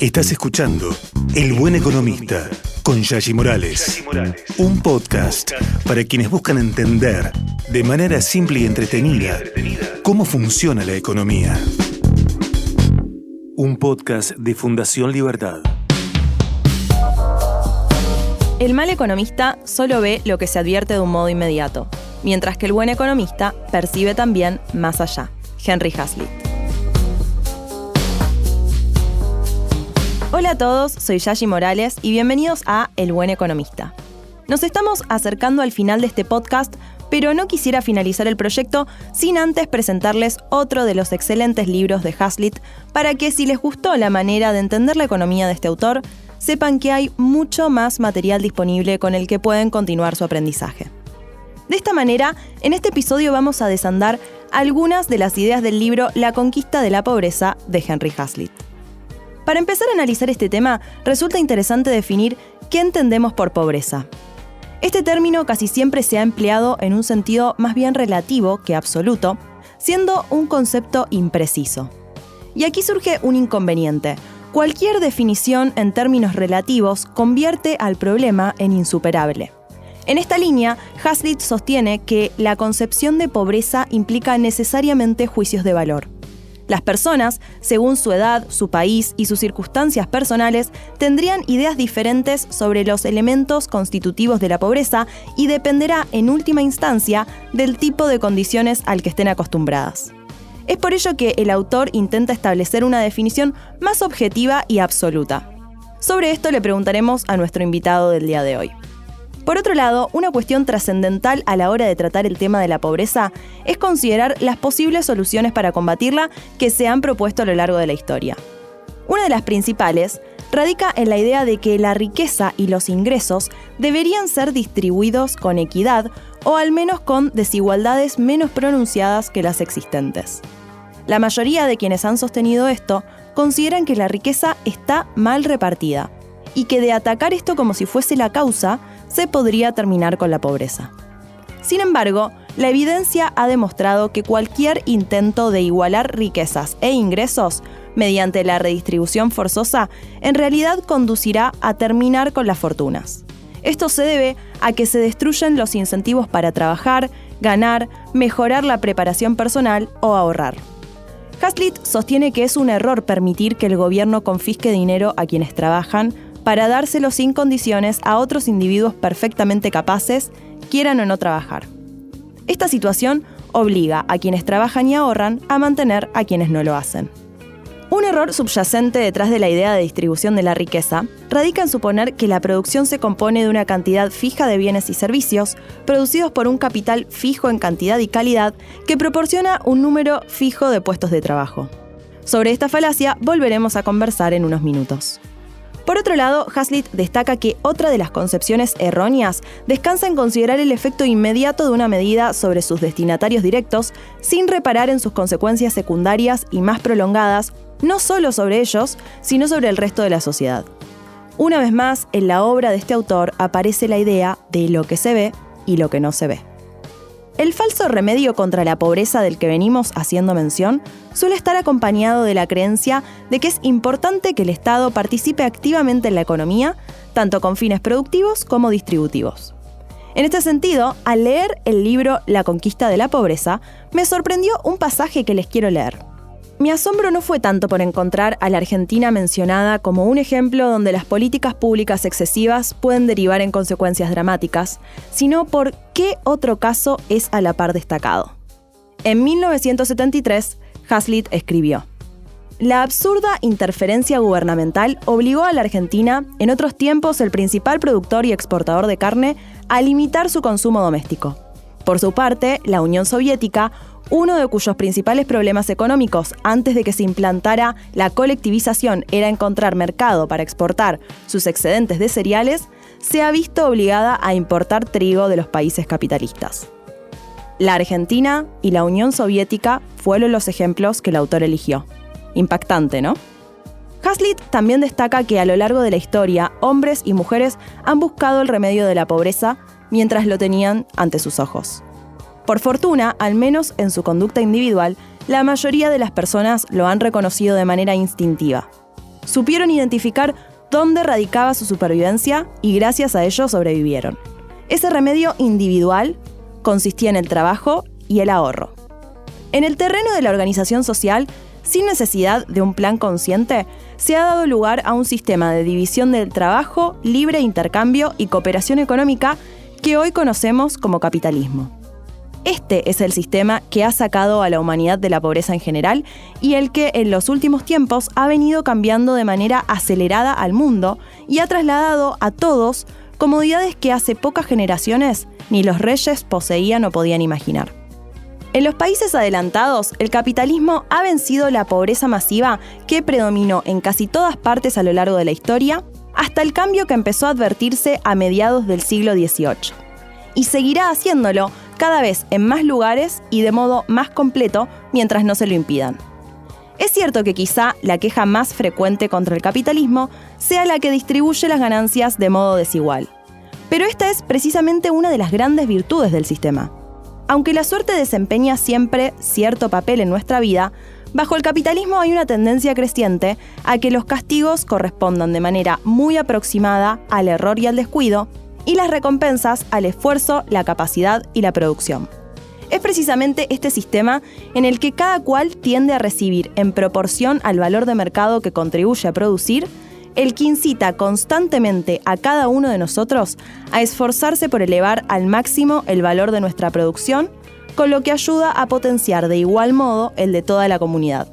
Estás escuchando El Buen Economista con Yashi Morales. Un podcast para quienes buscan entender de manera simple y entretenida cómo funciona la economía. Un podcast de Fundación Libertad. El mal economista solo ve lo que se advierte de un modo inmediato, mientras que el buen economista percibe también más allá. Henry Hazlitt. Hola a todos, soy Yashi Morales y bienvenidos a El Buen Economista. Nos estamos acercando al final de este podcast, pero no quisiera finalizar el proyecto sin antes presentarles otro de los excelentes libros de Hazlitt para que, si les gustó la manera de entender la economía de este autor, sepan que hay mucho más material disponible con el que pueden continuar su aprendizaje. De esta manera, en este episodio vamos a desandar algunas de las ideas del libro La conquista de la pobreza de Henry Hazlitt. Para empezar a analizar este tema, resulta interesante definir qué entendemos por pobreza. Este término casi siempre se ha empleado en un sentido más bien relativo que absoluto, siendo un concepto impreciso. Y aquí surge un inconveniente. Cualquier definición en términos relativos convierte al problema en insuperable. En esta línea, Hazlitt sostiene que la concepción de pobreza implica necesariamente juicios de valor. Las personas, según su edad, su país y sus circunstancias personales, tendrían ideas diferentes sobre los elementos constitutivos de la pobreza y dependerá, en última instancia, del tipo de condiciones al que estén acostumbradas. Es por ello que el autor intenta establecer una definición más objetiva y absoluta. Sobre esto le preguntaremos a nuestro invitado del día de hoy. Por otro lado, una cuestión trascendental a la hora de tratar el tema de la pobreza es considerar las posibles soluciones para combatirla que se han propuesto a lo largo de la historia. Una de las principales radica en la idea de que la riqueza y los ingresos deberían ser distribuidos con equidad o al menos con desigualdades menos pronunciadas que las existentes. La mayoría de quienes han sostenido esto consideran que la riqueza está mal repartida y que de atacar esto como si fuese la causa, se podría terminar con la pobreza. Sin embargo, la evidencia ha demostrado que cualquier intento de igualar riquezas e ingresos mediante la redistribución forzosa en realidad conducirá a terminar con las fortunas. Esto se debe a que se destruyen los incentivos para trabajar, ganar, mejorar la preparación personal o ahorrar. Hazlitt sostiene que es un error permitir que el gobierno confisque dinero a quienes trabajan para dárselo sin condiciones a otros individuos perfectamente capaces, quieran o no trabajar. Esta situación obliga a quienes trabajan y ahorran a mantener a quienes no lo hacen. Un error subyacente detrás de la idea de distribución de la riqueza radica en suponer que la producción se compone de una cantidad fija de bienes y servicios producidos por un capital fijo en cantidad y calidad que proporciona un número fijo de puestos de trabajo. Sobre esta falacia volveremos a conversar en unos minutos. Por otro lado, Hazlitt destaca que otra de las concepciones erróneas descansa en considerar el efecto inmediato de una medida sobre sus destinatarios directos sin reparar en sus consecuencias secundarias y más prolongadas, no solo sobre ellos, sino sobre el resto de la sociedad. Una vez más, en la obra de este autor aparece la idea de lo que se ve y lo que no se ve. El falso remedio contra la pobreza del que venimos haciendo mención suele estar acompañado de la creencia de que es importante que el Estado participe activamente en la economía, tanto con fines productivos como distributivos. En este sentido, al leer el libro La conquista de la pobreza, me sorprendió un pasaje que les quiero leer. Mi asombro no fue tanto por encontrar a la Argentina mencionada como un ejemplo donde las políticas públicas excesivas pueden derivar en consecuencias dramáticas, sino por qué otro caso es a la par destacado. En 1973, Hazlitt escribió: la absurda interferencia gubernamental obligó a la Argentina, en otros tiempos el principal productor y exportador de carne, a limitar su consumo doméstico. Por su parte, la Unión Soviética, uno de cuyos principales problemas económicos antes de que se implantara la colectivización era encontrar mercado para exportar sus excedentes de cereales, se ha visto obligada a importar trigo de los países capitalistas. La Argentina y la Unión Soviética fueron los ejemplos que el autor eligió. Impactante, ¿no? Hazlitt también destaca que a lo largo de la historia, hombres y mujeres han buscado el remedio de la pobreza mientras lo tenían ante sus ojos. Por fortuna, al menos en su conducta individual, la mayoría de las personas lo han reconocido de manera instintiva. supieron identificar dónde radicaba su supervivencia y gracias a ello sobrevivieron. Ese remedio individual consistía en el trabajo y el ahorro. En el terreno de la organización social, sin necesidad de un plan consciente, se ha dado lugar a un sistema de división del trabajo, libre intercambio y cooperación económica que hoy conocemos como capitalismo. Este es el sistema que ha sacado a la humanidad de la pobreza en general y el que en los últimos tiempos ha venido cambiando de manera acelerada al mundo y ha trasladado a todos comodidades que hace pocas generaciones ni los reyes poseían o podían imaginar. En los países adelantados, el capitalismo ha vencido la pobreza masiva que predominó en casi todas partes a lo largo de la historia, hasta el cambio que empezó a advertirse a mediados del siglo XVIII. Y seguirá haciéndolo cada vez en más lugares y de modo más completo mientras no se lo impidan. Es cierto que quizá la queja más frecuente contra el capitalismo sea la que distribuye las ganancias de modo desigual. Pero esta es precisamente una de las grandes virtudes del sistema. Aunque la suerte desempeña siempre cierto papel en nuestra vida, bajo el capitalismo hay una tendencia creciente a que los castigos correspondan de manera muy aproximada al error y al descuido, y las recompensas al esfuerzo, la capacidad y la producción. Es precisamente este sistema en el que cada cual tiende a recibir en proporción al valor de mercado que contribuye a producir, el que incita constantemente a cada uno de nosotros a esforzarse por elevar al máximo el valor de nuestra producción, con lo que ayuda a potenciar de igual modo el de toda la comunidad.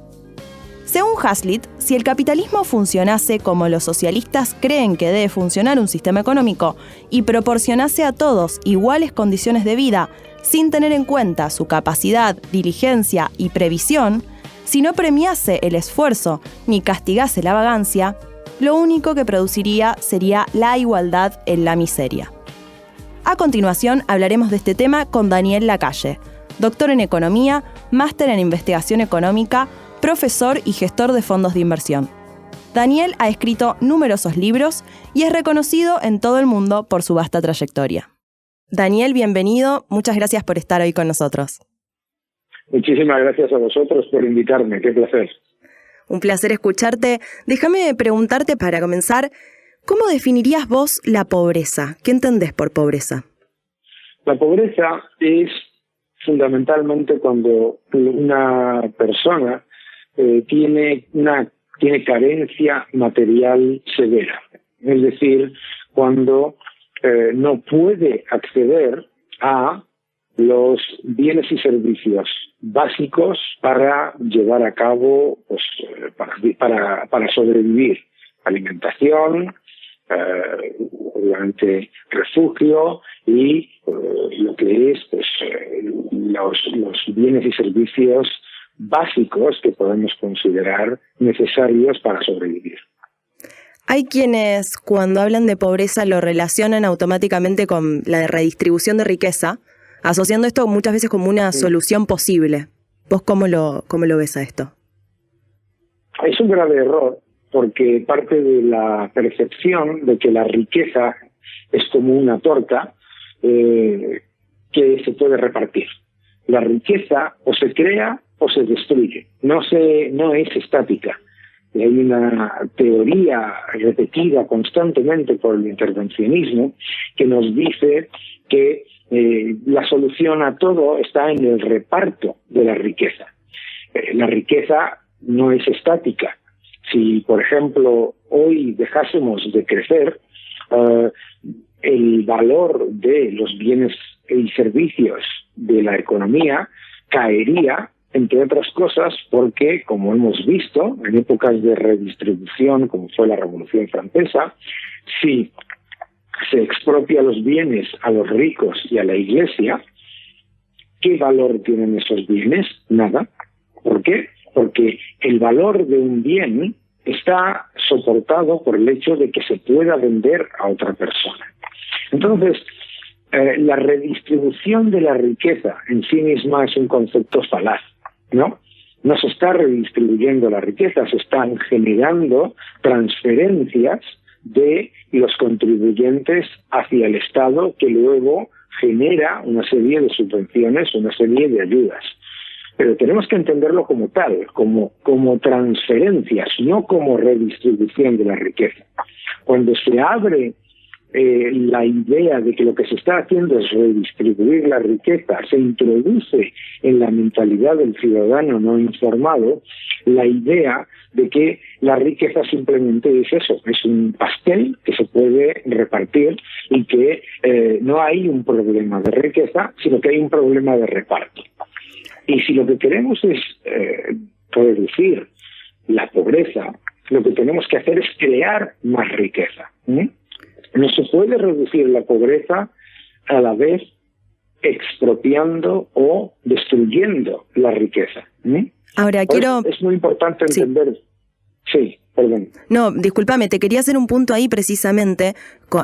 Según Hazlitt, si el capitalismo funcionase como los socialistas creen que debe funcionar un sistema económico y proporcionase a todos iguales condiciones de vida sin tener en cuenta su capacidad, diligencia y previsión, si no premiase el esfuerzo ni castigase la vagancia, lo único que produciría sería la igualdad en la miseria. A continuación hablaremos de este tema con Daniel Lacalle, doctor en Economía, máster en Investigación Económica, profesor y gestor de fondos de inversión. Daniel ha escrito numerosos libros y es reconocido en todo el mundo por su vasta trayectoria. Daniel, bienvenido. Muchas gracias por estar hoy con nosotros. Muchísimas gracias a vosotros por invitarme. Qué placer. Un placer escucharte. Déjame preguntarte para comenzar, ¿cómo definirías vos la pobreza? ¿Qué entendés por pobreza? La pobreza es fundamentalmente cuando una persona tiene carencia material severa. Es decir, cuando no puede acceder a los bienes y servicios básicos para llevar a cabo, pues, para sobrevivir. Alimentación, obviamente refugio y lo que es, pues, los bienes y servicios básicos que podemos considerar necesarios para sobrevivir. Hay quienes, cuando hablan de pobreza, lo relacionan automáticamente con la redistribución de riqueza, asociando esto muchas veces como una solución posible. ¿Vos cómo lo ves a esto? Es un grave error, porque parte de la percepción de que la riqueza es como una torta que se puede repartir. La riqueza o se crea o se destruye, no es estática. Y hay una teoría repetida constantemente por el intervencionismo que nos dice que la solución a todo está en el reparto de la riqueza. La riqueza no es estática. Si, por ejemplo, hoy dejásemos de crecer, el valor de los bienes y servicios de la economía caería, entre otras cosas, porque, como hemos visto, en épocas de redistribución, como fue la Revolución Francesa, si se expropia los bienes a los ricos y a la Iglesia, ¿qué valor tienen esos bienes? Nada. ¿Por qué? Porque el valor de un bien está soportado por el hecho de que se pueda vender a otra persona. Entonces, la redistribución de la riqueza en sí misma es un concepto falaz, ¿no? No se está redistribuyendo la riqueza, se están generando transferencias de los contribuyentes hacia el Estado, que luego genera una serie de subvenciones, una serie de ayudas. pero tenemos que entenderlo como tal, como transferencias, no como redistribución de la riqueza. Cuando se abre la idea de que lo que se está haciendo es redistribuir la riqueza, se introduce en la mentalidad del ciudadano no informado la idea de que la riqueza simplemente es eso, es un pastel que se puede repartir y que no hay un problema de riqueza, sino que hay un problema de reparto. Y si lo que queremos es reducir la pobreza, lo que tenemos que hacer es crear más riqueza. No se puede reducir la pobreza a la vez expropiando o destruyendo la riqueza. Ahora, es muy importante entender... Sí, perdón. No, discúlpame, te quería hacer un punto ahí precisamente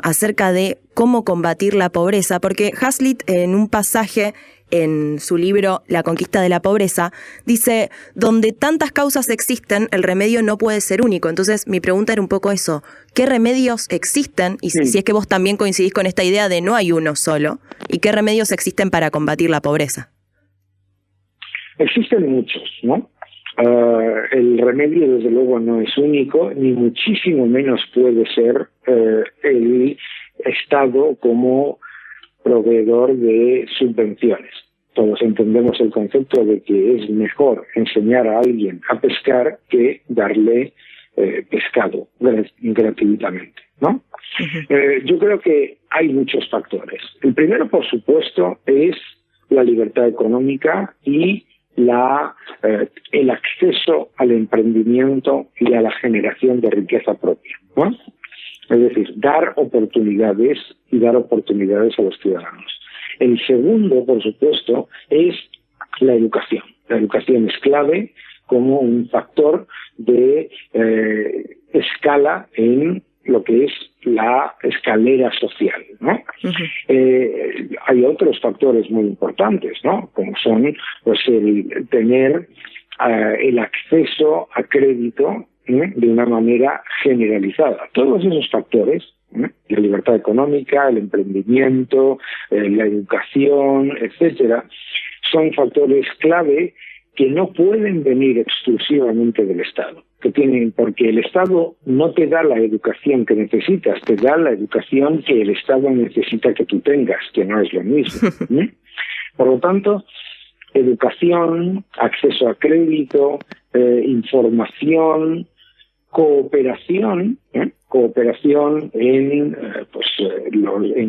acerca de cómo combatir la pobreza, porque Hazlitt en un pasaje en su libro La conquista de la pobreza dice, donde tantas causas existen, el remedio no puede ser único. Entonces mi pregunta era un poco eso, ¿qué remedios existen? Y si es que vos también coincidís con esta idea de no hay uno solo, ¿y qué remedios existen para combatir la pobreza? Existen muchos, ¿no? El remedio desde luego no es único, ni muchísimo menos puede ser el Estado como proveedor de subvenciones. Todos entendemos el concepto de que es mejor enseñar a alguien a pescar que darle pescado gratuitamente, ¿no? Yo creo que hay muchos factores. El primero, por supuesto, es la libertad económica y el acceso al emprendimiento y a la generación de riqueza propia, ¿no? Es decir, dar oportunidades a los ciudadanos. El segundo, por supuesto, es la educación. La educación es clave como un factor de escala en lo que es la escalera social, ¿no? Hay otros factores muy importantes, ¿no? Como son pues el tener el acceso a crédito de una manera generalizada. Todos esos factores, la libertad económica, el emprendimiento, la educación, etcétera, son factores clave que no pueden venir exclusivamente del Estado, porque el Estado no te da la educación que necesitas, te da la educación que el Estado necesita que tú tengas, que no es lo mismo. Por lo tanto, educación, acceso a crédito, información, cooperación en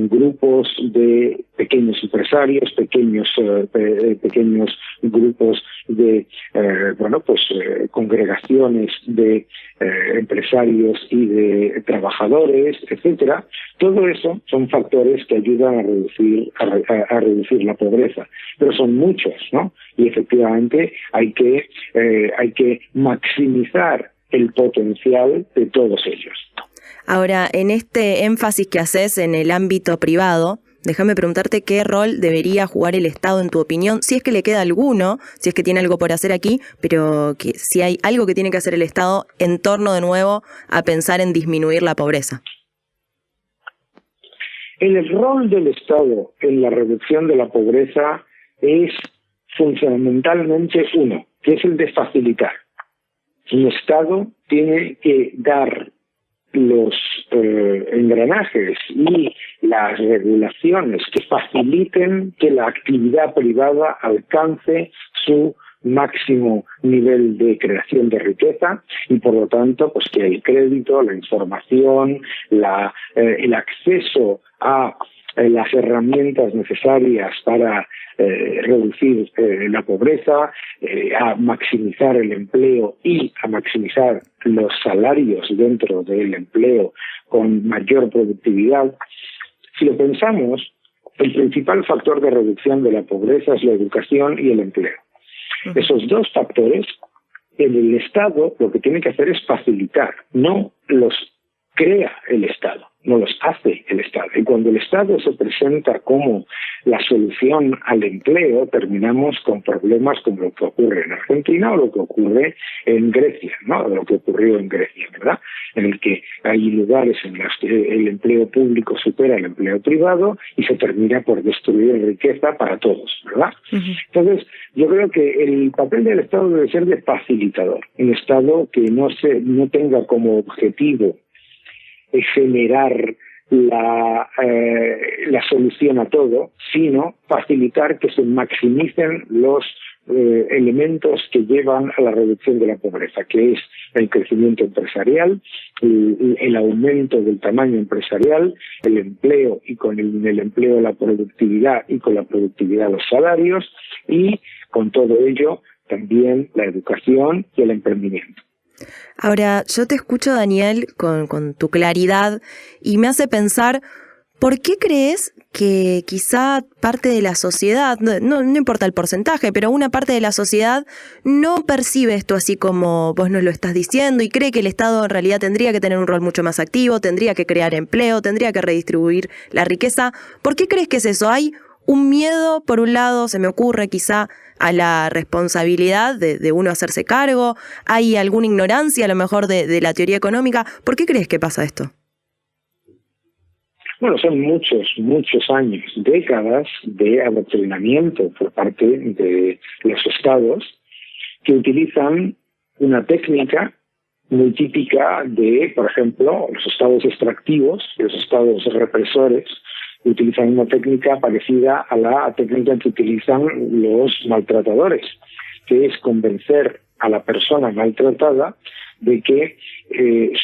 grupos de pequeños empresarios, pequeños grupos de congregaciones de empresarios y de trabajadores, etcétera. Todo eso son factores que ayudan a reducir la pobreza, pero son muchos, ¿no? Y efectivamente hay que maximizar el potencial de todos ellos. Ahora, en este énfasis que haces en el ámbito privado, déjame preguntarte qué rol debería jugar el Estado en tu opinión, si es que le queda alguno, si es que tiene algo por hacer aquí, pero que si hay algo que tiene que hacer el Estado en torno de nuevo a pensar en disminuir la pobreza. El rol del Estado en la reducción de la pobreza es fundamentalmente uno, que es el de facilitar. El Estado tiene que dar los engranajes y las regulaciones que faciliten que la actividad privada alcance su máximo nivel de creación de riqueza y por lo tanto pues que el crédito, la información, el acceso a las herramientas necesarias para reducir la pobreza, a maximizar el empleo y a maximizar los salarios dentro del empleo con mayor productividad. Si lo pensamos, el principal factor de reducción de la pobreza es la educación y el empleo. Esos dos factores, en el Estado lo que tiene que hacer es facilitar, no los crea el Estado, no los hace el Estado. Y cuando el Estado se presenta como la solución al empleo, terminamos con problemas como lo que ocurre en Argentina o lo que ocurre en Grecia, ¿no? Lo que ocurrió en Grecia, ¿verdad? En el que hay lugares en los que el empleo público supera el empleo privado y se termina por destruir riqueza para todos, ¿verdad? Entonces, yo creo que el papel del Estado debe ser de facilitador, un Estado que no tenga como objetivo generar la solución a todo, sino facilitar que se maximicen los elementos que llevan a la reducción de la pobreza, que es el crecimiento empresarial, el aumento del tamaño empresarial, el empleo y con el empleo la productividad y con la productividad los salarios y con todo ello también la educación y el emprendimiento. Ahora, yo te escucho, Daniel, con tu claridad y me hace pensar, ¿por qué crees que quizá parte de la sociedad, no importa el porcentaje, pero una parte de la sociedad no percibe esto así como vos nos lo estás diciendo y cree que el Estado en realidad tendría que tener un rol mucho más activo, tendría que crear empleo, tendría que redistribuir la riqueza? ¿Por qué crees que es eso? ¿Hay un miedo, por un lado, se me ocurre quizá, a la responsabilidad de uno hacerse cargo? ¿Hay alguna ignorancia a lo mejor de la teoría económica? ¿Por qué crees que pasa esto? Bueno, son muchos años, décadas de adoctrinamiento por parte de los estados que utilizan una técnica muy típica de, por ejemplo, los estados extractivos, los estados represores, utilizan una técnica parecida a la técnica que utilizan los maltratadores, que es convencer a la persona maltratada de que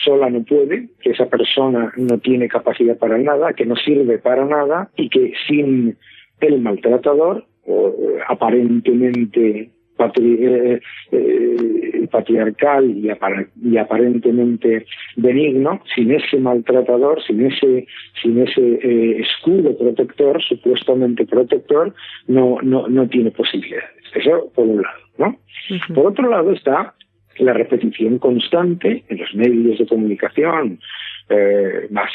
sola no puede, que esa persona no tiene capacidad para nada, que no sirve para nada y que sin el maltratador, aparentemente patriarcal y aparentemente benigno, sin ese maltratador, sin ese escudo protector, supuestamente protector, no tiene posibilidades. Eso por un lado, ¿no? Uh-huh. Por otro lado está la repetición constante en los medios de comunicación más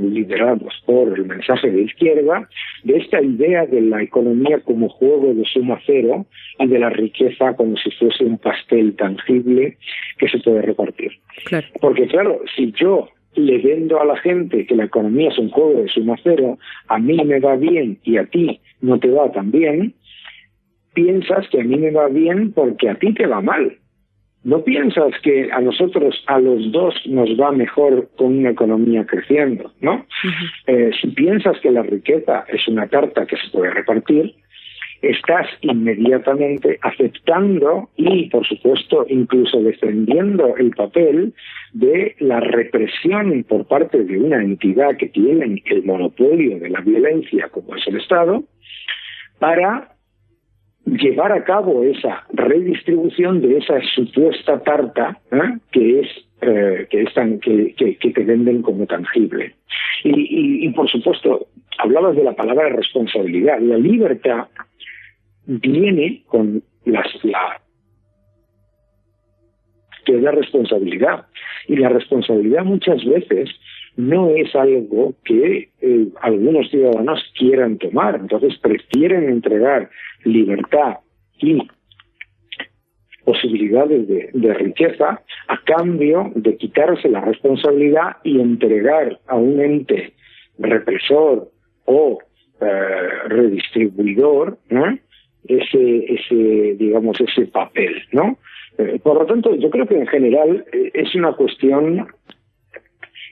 liderados por el mensaje de izquierda, de esta idea de la economía como juego de suma cero y de la riqueza como si fuese un pastel tangible que se puede repartir. Claro. Porque claro, si yo le vendo a la gente que la economía es un juego de suma cero, a mí me va bien y a ti no te va tan bien, piensas que a mí me va bien porque a ti te va mal. ¿No piensas que a nosotros, a los dos, nos va mejor con una economía creciendo, no? Uh-huh. Si piensas que la riqueza es una carta que se puede repartir, estás inmediatamente aceptando y, por supuesto, incluso defendiendo el papel de la represión por parte de una entidad que tiene el monopolio de la violencia, como es el Estado, para llevar a cabo esa redistribución de esa supuesta tarta que te venden como tangible. Y por supuesto, hablabas de la palabra responsabilidad. La libertad viene con que es la responsabilidad. Y la responsabilidad muchas veces no es algo que algunos ciudadanos quieran tomar. Entonces prefieren entregar libertad y posibilidades de riqueza a cambio de quitarse la responsabilidad y entregar a un ente represor o redistribuidor, ¿no? ese papel, ¿no? Por lo tanto, yo creo que en general es una cuestión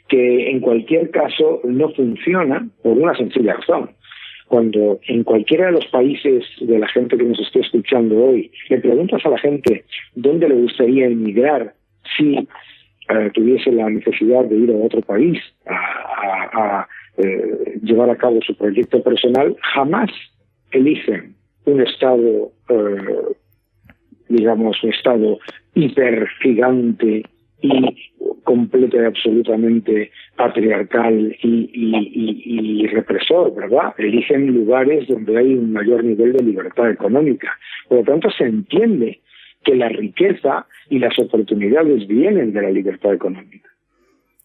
que en cualquier caso no funciona por una sencilla razón. Cuando en cualquiera de los países de la gente que nos esté escuchando hoy le preguntas a la gente dónde le gustaría emigrar si tuviese la necesidad de ir a otro país a llevar a cabo su proyecto personal, jamás eligen un estado, un estado hipergigante y completo y absolutamente patriarcal y represor, ¿verdad? Eligen lugares donde hay un mayor nivel de libertad económica. Por lo tanto, se entiende que la riqueza y las oportunidades vienen de la libertad económica.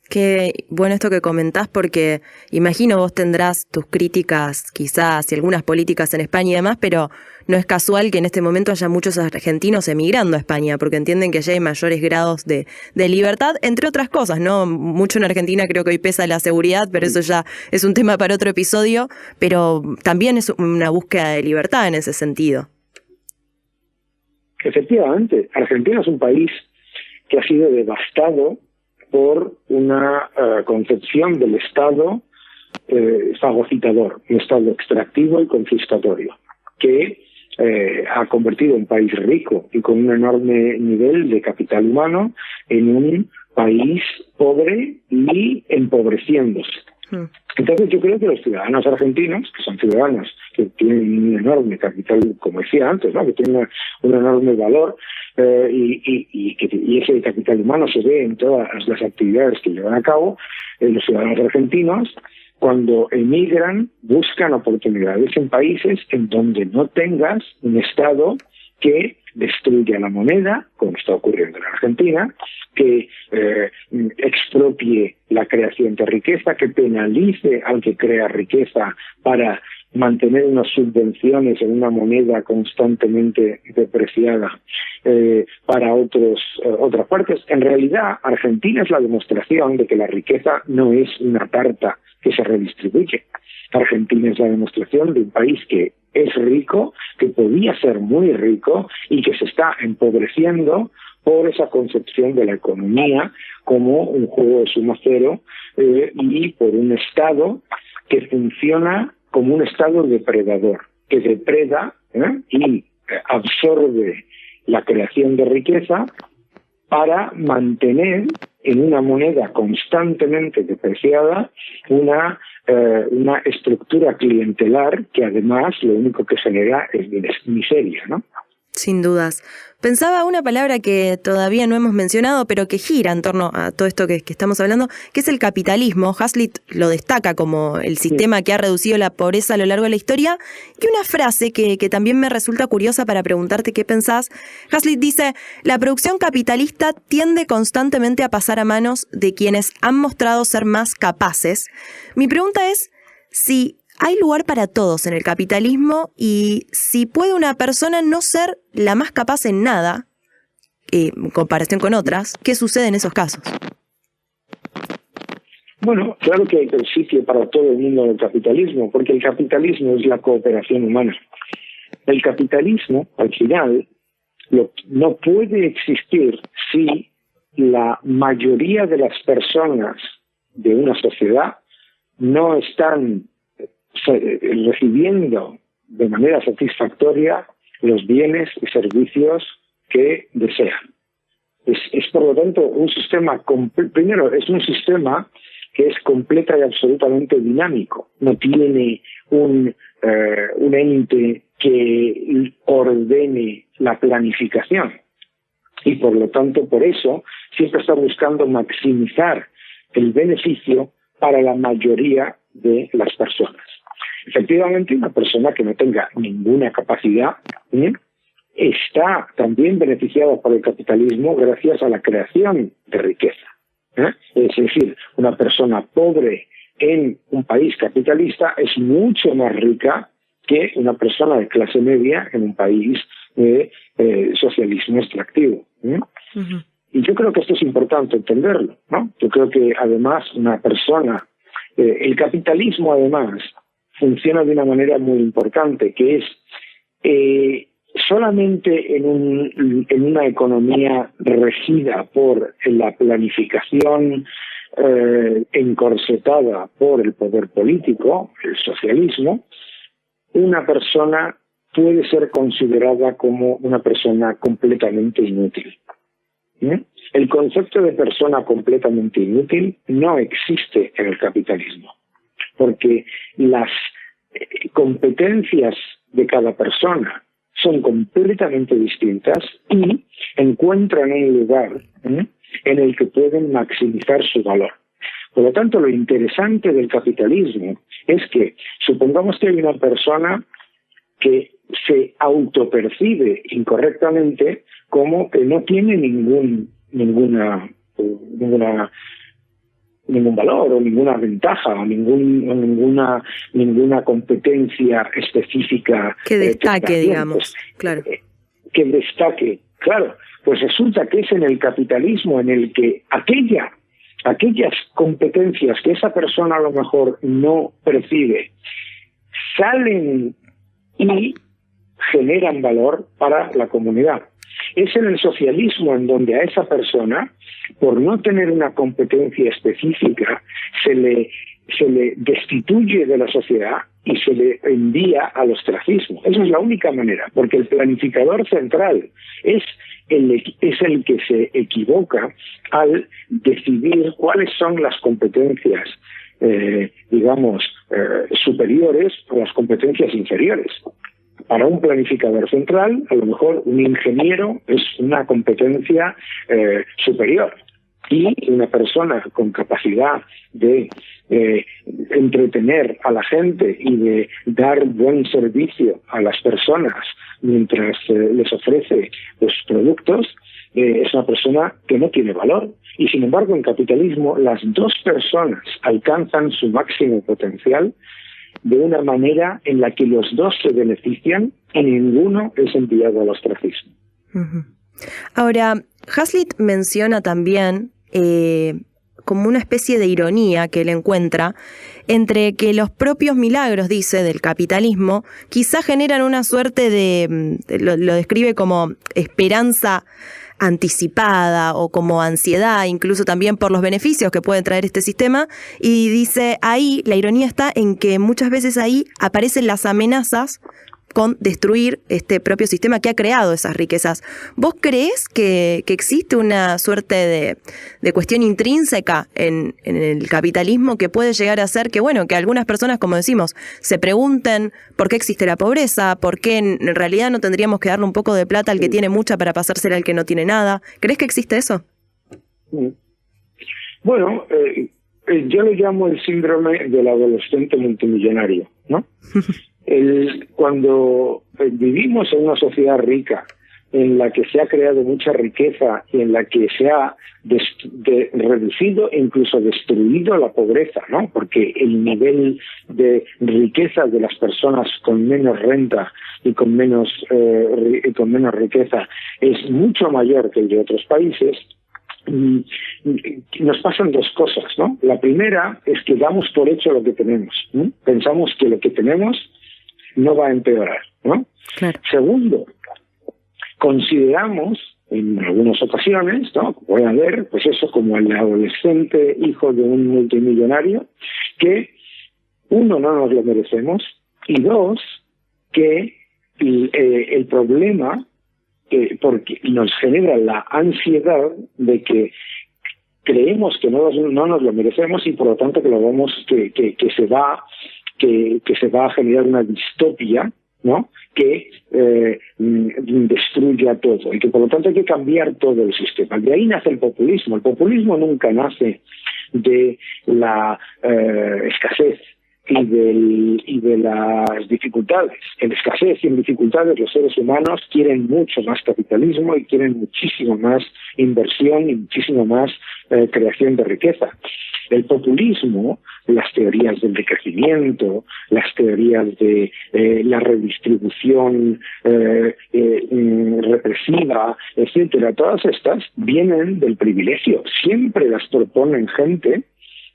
Qué bueno esto que comentás, porque imagino vos tendrás tus críticas quizás y algunas políticas en España y demás, pero no es casual que en este momento haya muchos argentinos emigrando a España, porque entienden que allá hay mayores grados de libertad, entre otras cosas, ¿no? Mucho en Argentina creo que hoy pesa la seguridad, pero eso ya es un tema para otro episodio, pero también es una búsqueda de libertad en ese sentido. Efectivamente, Argentina es un país que ha sido devastado por una concepción del Estado fagocitador, un Estado extractivo y confiscatorio, que ha convertido un país rico y con un enorme nivel de capital humano en un país pobre y empobreciéndose. Entonces yo creo que los ciudadanos argentinos, que son ciudadanos que tienen un enorme capital, como decía antes, ¿no? Que tienen un enorme valor, y ese capital humano se ve en todas las actividades que llevan a cabo, los ciudadanos argentinos, cuando emigran, buscan oportunidades en países en donde no tengas un Estado que destruya la moneda, como está ocurriendo en Argentina, que expropie la creación de riqueza, que penalice al que crea riqueza para mantener unas subvenciones en una moneda constantemente depreciada para otras partes. En realidad, Argentina es la demostración de que la riqueza no es una tarta que se redistribuye. Argentina es la demostración de un país que es rico, que podía ser muy rico y que se está empobreciendo por esa concepción de la economía como un juego de suma cero y por un Estado que funciona como un Estado depredador, que depreda y absorbe la creación de riqueza para mantener en una moneda constantemente depreciada una estructura clientelar que además lo único que genera es miseria, ¿no? Sin dudas. Pensaba una palabra que todavía no hemos mencionado, pero que gira en torno a todo esto que estamos hablando, que es el capitalismo. Hazlitt lo destaca como el sistema que ha reducido la pobreza a lo largo de la historia. Y una frase que también me resulta curiosa para preguntarte qué pensás. Hazlitt dice, la producción capitalista tiende constantemente a pasar a manos de quienes han mostrado ser más capaces. Mi pregunta es si hay lugar para todos en el capitalismo y si puede una persona no ser la más capaz en nada, en comparación con otras, ¿qué sucede en esos casos? Bueno, claro que hay sitio para todo el mundo del capitalismo, porque el capitalismo es la cooperación humana. El capitalismo, al final, no puede existir si la mayoría de las personas de una sociedad no están recibiendo de manera satisfactoria los bienes y servicios que desean. Es por lo tanto un sistema, primero es un sistema que es completa y absolutamente dinámico, no tiene un ente que ordene la planificación y por lo tanto por eso siempre está buscando maximizar el beneficio para la mayoría de las personas. Efectivamente, una persona que no tenga ninguna capacidad está también beneficiada por el capitalismo gracias a la creación de riqueza. Es decir, una persona pobre en un país capitalista es mucho más rica que una persona de clase media en un país de socialismo extractivo. Uh-huh. Y yo creo que esto es importante entenderlo, ¿no? Yo creo que además una persona, el capitalismo además funciona de una manera muy importante, que es solamente en una economía regida por la planificación encorsetada por el poder político, el socialismo, una persona puede ser considerada como una persona completamente inútil. El concepto de persona completamente inútil no existe en el capitalismo, porque las competencias de cada persona son completamente distintas y encuentran un lugar en el que pueden maximizar su valor. Por lo tanto, lo interesante del capitalismo es que supongamos que hay una persona que se autopercibe incorrectamente como que no tiene ninguna ningún valor o ninguna ventaja o ninguna competencia específica que destaque, digamos, claro. Que destaque, claro. Pues resulta que es en el capitalismo en el que aquellas competencias que esa persona a lo mejor no percibe salen y generan valor para la comunidad. Es en el socialismo en donde a esa persona, por no tener una competencia específica, se le destituye de la sociedad y se le envía al ostracismo. Esa es la única manera, porque el planificador central es el que se equivoca al decidir cuáles son las competencias, superiores o las competencias inferiores. Para un planificador central, a lo mejor un ingeniero es una competencia superior, y una persona con capacidad de entretener a la gente y de dar buen servicio a las personas mientras les ofrece los productos, es una persona que no tiene valor. Y sin embargo, en capitalismo, las dos personas alcanzan su máximo potencial de una manera en la que los dos se benefician y ninguno es enviado al ostracismo. Uh-huh. Ahora, Hazlitt menciona también como una especie de ironía que él encuentra entre que los propios milagros, dice, del capitalismo, quizá generan una suerte de, lo describe como esperanza anticipada o como ansiedad, incluso también por los beneficios que puede traer este sistema, y dice ahí, la ironía está en que muchas veces ahí aparecen las amenazas con destruir este propio sistema que ha creado esas riquezas. ¿Vos creés que existe una suerte de cuestión intrínseca en el capitalismo que puede llegar a ser que algunas personas, como decimos, se pregunten por qué existe la pobreza, por qué en realidad no tendríamos que darle un poco de plata al que tiene mucha para pasársela al que no tiene nada? ¿Creés que existe eso? Bueno, yo lo llamo el síndrome del adolescente multimillonario, ¿no? Cuando vivimos en una sociedad rica, en la que se ha creado mucha riqueza y en la que se ha reducido e incluso destruido la pobreza, ¿no? Porque el nivel de riqueza de las personas con menos renta y con menos riqueza es mucho mayor que el de otros países. Nos pasan dos cosas, ¿no? La primera es que damos por hecho lo que tenemos, ¿no? Pensamos que lo que tenemos no va a empeorar, ¿no? Claro. Segundo, consideramos en algunas ocasiones, ¿no?, puede haber, pues eso, como el adolescente hijo de un multimillonario, que uno, no nos lo merecemos, y dos, que el problema porque nos genera la ansiedad de que creemos que no nos lo merecemos y por lo tanto que lo vamos que se va a generar una distopia, ¿no?, que destruya todo y que por lo tanto hay que cambiar todo el sistema. De ahí nace el populismo. El populismo nunca nace de la escasez y de las dificultades. En escasez y en dificultades los seres humanos quieren mucho más capitalismo y quieren muchísimo más inversión y muchísimo más creación de riqueza. El populismo, las teorías del decrecimiento, las teorías de la redistribución represiva, etcétera, todas estas vienen del privilegio. Siempre las proponen gente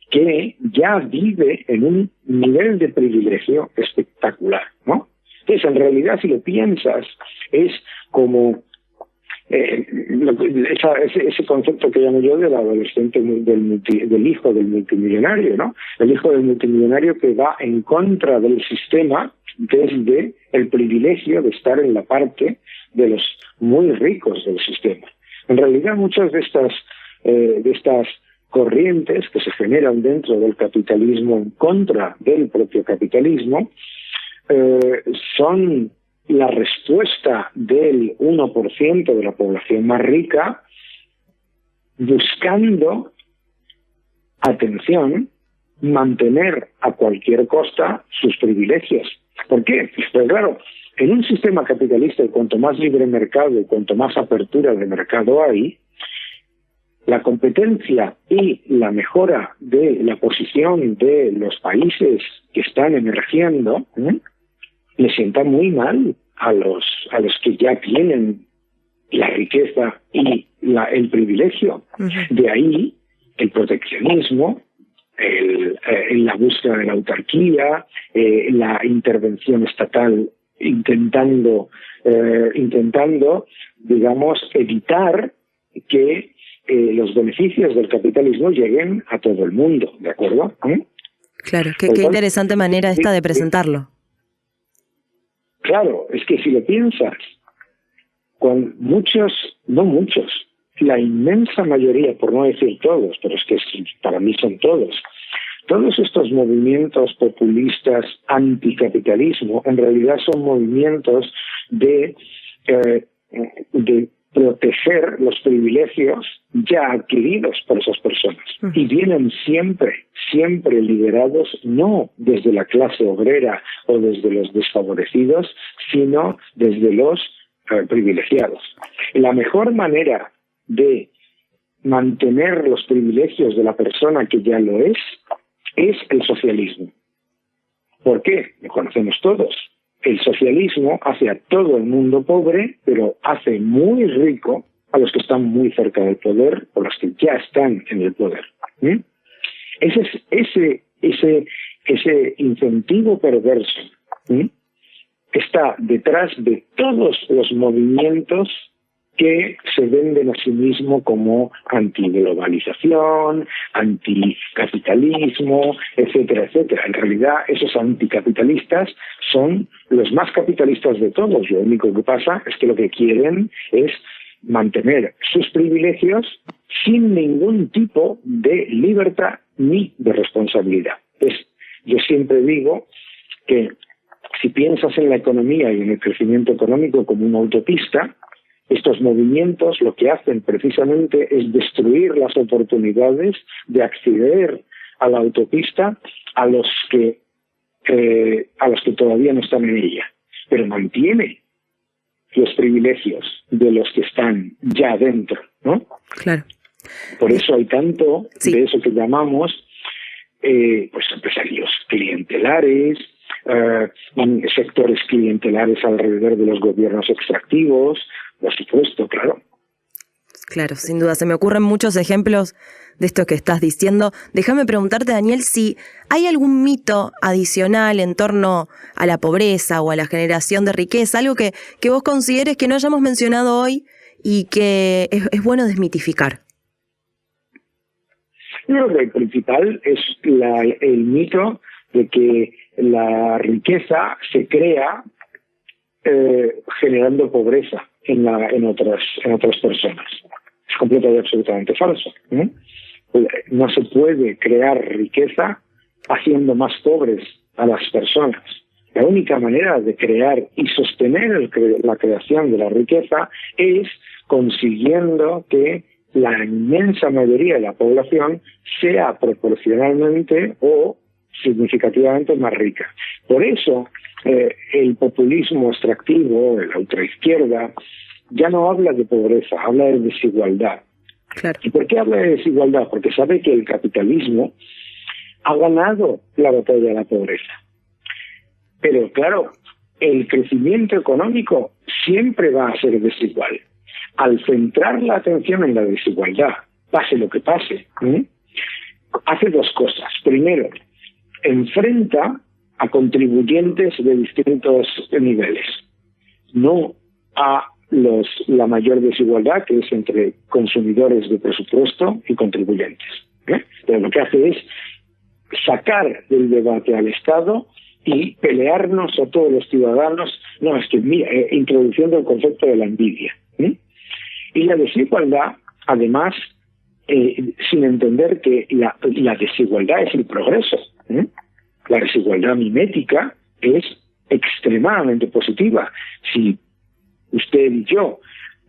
que ya vive en un nivel de privilegio espectacular, ¿no? Entonces, en realidad, si lo piensas, es como ese concepto que llamo yo del adolescente, del hijo del multimillonario, ¿no? El hijo del multimillonario que va en contra del sistema desde el privilegio de estar en la parte de los muy ricos del sistema. En realidad, muchas de estas corrientes que se generan dentro del capitalismo en contra del propio capitalismo son la respuesta del 1% de la población más rica buscando, atención, mantener a cualquier costa sus privilegios. ¿Por qué? Pues claro, en un sistema capitalista, y cuanto más libre mercado y cuanto más apertura de mercado hay, la competencia y la mejora de la posición de los países que están emergiendo le sienta muy mal a los que ya tienen la riqueza y el privilegio. De ahí el proteccionismo, la búsqueda de la autarquía, la intervención estatal intentando, digamos, evitar que los beneficios del capitalismo lleguen a todo el mundo, ¿de acuerdo? Claro, qué interesante manera esta de presentarlo. Claro, es que si lo piensas, con no muchos, la inmensa mayoría, por no decir todos, pero es que para mí son todos estos movimientos populistas anticapitalismo, en realidad son movimientos de proteger los privilegios ya adquiridos por esas personas. Y vienen siempre liderados no desde la clase obrera o desde los desfavorecidos, sino desde los privilegiados. La mejor manera de mantener los privilegios de la persona que ya lo es el socialismo. ¿Por qué? Lo conocemos todos. El socialismo hace a todo el mundo pobre, pero hace muy rico a los que están muy cerca del poder o los que ya están en el poder. Ese incentivo perverso está detrás de todos los movimientos que se venden a sí mismo como antiglobalización, anticapitalismo, etcétera, etcétera. En realidad, esos anticapitalistas son los más capitalistas de todos. Lo único que pasa es que lo que quieren es mantener sus privilegios sin ningún tipo de libertad ni de responsabilidad. Yo siempre digo que si piensas en la economía y en el crecimiento económico como una autopista, estos movimientos lo que hacen precisamente es destruir las oportunidades de acceder a la autopista a los que todavía no están en ella, pero mantiene los privilegios de los que están ya dentro, ¿no? Claro. Por eso hay tanto de eso que llamamos empresarios clientelares, sectores clientelares alrededor de los gobiernos extractivos. Por supuesto, claro. Claro, sin duda. Se me ocurren muchos ejemplos de esto que estás diciendo. Déjame preguntarte, Daniel, si hay algún mito adicional en torno a la pobreza o a la generación de riqueza, algo que vos consideres que no hayamos mencionado hoy y que es bueno desmitificar. Yo creo que el principal es el mito de que la riqueza se crea generando pobreza en otras personas. Es completamente y absolutamente falso. No se puede crear riqueza haciendo más pobres a las personas. La única manera de crear y sostener la creación de la riqueza es consiguiendo que la inmensa mayoría de la población sea proporcionalmente o significativamente más rica. Por eso el populismo extractivo, la ultraizquierda, ya no habla de pobreza, habla de desigualdad. Claro. ¿Y por qué habla de desigualdad? Porque sabe que el capitalismo ha ganado la batalla de la pobreza. Pero claro, el crecimiento económico siempre va a ser desigual. Al centrar la atención en la desigualdad, pase lo que pase, hace dos cosas. Primero, enfrenta a contribuyentes de distintos niveles, no a la mayor desigualdad que es entre consumidores de presupuesto y contribuyentes. Pero lo que hace es sacar del debate al Estado y pelearnos a todos los ciudadanos, introduciendo el concepto de la envidia. Y la desigualdad, además, sin entender que la desigualdad es el progreso. La desigualdad mimética es extremadamente positiva. Si usted y yo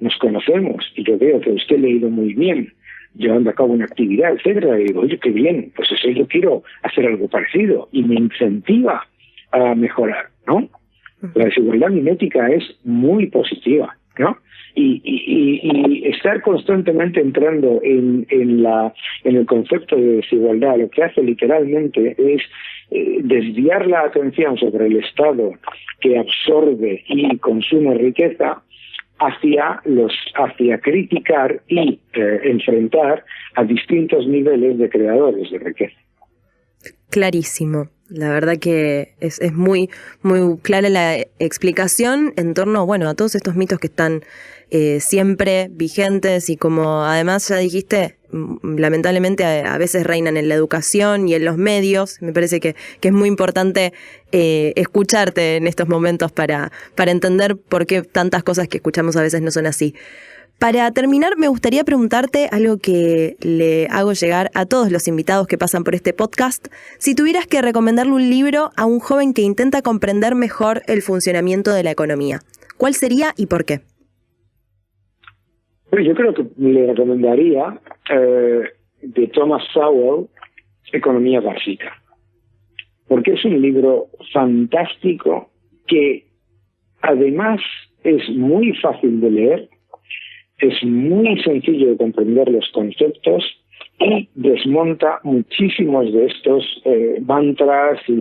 nos conocemos y yo veo que usted le ha ido muy bien llevando a cabo una actividad, etcétera, y digo, oye, qué bien, pues eso yo quiero hacer algo parecido y me incentiva a mejorar, ¿no? La desigualdad mimética es muy positiva, ¿no? Y estar constantemente entrando en el concepto de desigualdad, lo que hace literalmente es desviar la atención sobre el Estado que absorbe y consume riqueza hacia criticar y enfrentar a distintos niveles de creadores de riqueza. Clarísimo. La verdad que es muy, muy clara la explicación en torno, bueno, a todos estos mitos que están siempre vigentes y como además ya dijiste, lamentablemente a veces reinan en la educación y en los medios. Me parece que es muy importante escucharte en estos momentos para entender por qué tantas cosas que escuchamos a veces no son así. Para terminar, me gustaría preguntarte algo que le hago llegar a todos los invitados que pasan por este podcast. Si tuvieras que recomendarle un libro a un joven que intenta comprender mejor el funcionamiento de la economía, ¿cuál sería y por qué? Bueno, yo creo que le recomendaría de Thomas Sowell, Economía Básica, porque es un libro fantástico que además es muy fácil de leer, es muy sencillo de comprender los conceptos y desmonta muchísimos de estos mantras y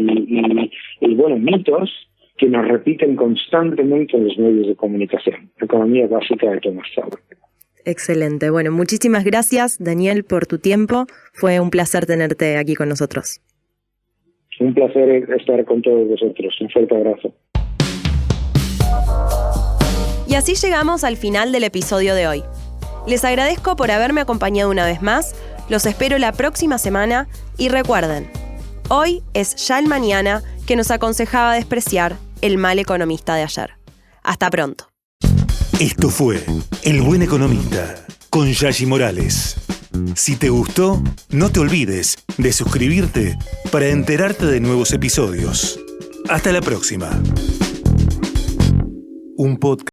mitos que nos repiten constantemente en los medios de comunicación. Economía Básica de Thomas Sowell. Excelente. Bueno, muchísimas gracias, Daniel, por tu tiempo. Fue un placer tenerte aquí con nosotros. Un placer estar con todos vosotros. Un fuerte abrazo. Y así llegamos al final del episodio de hoy. Les agradezco por haberme acompañado una vez más, los espero la próxima semana y recuerden, hoy es ya el mañana que nos aconsejaba despreciar el mal economista de ayer. Hasta pronto. Esto fue El Buen Economista con Yashi Morales. Si te gustó, no te olvides de suscribirte para enterarte de nuevos episodios. Hasta la próxima. Un podcast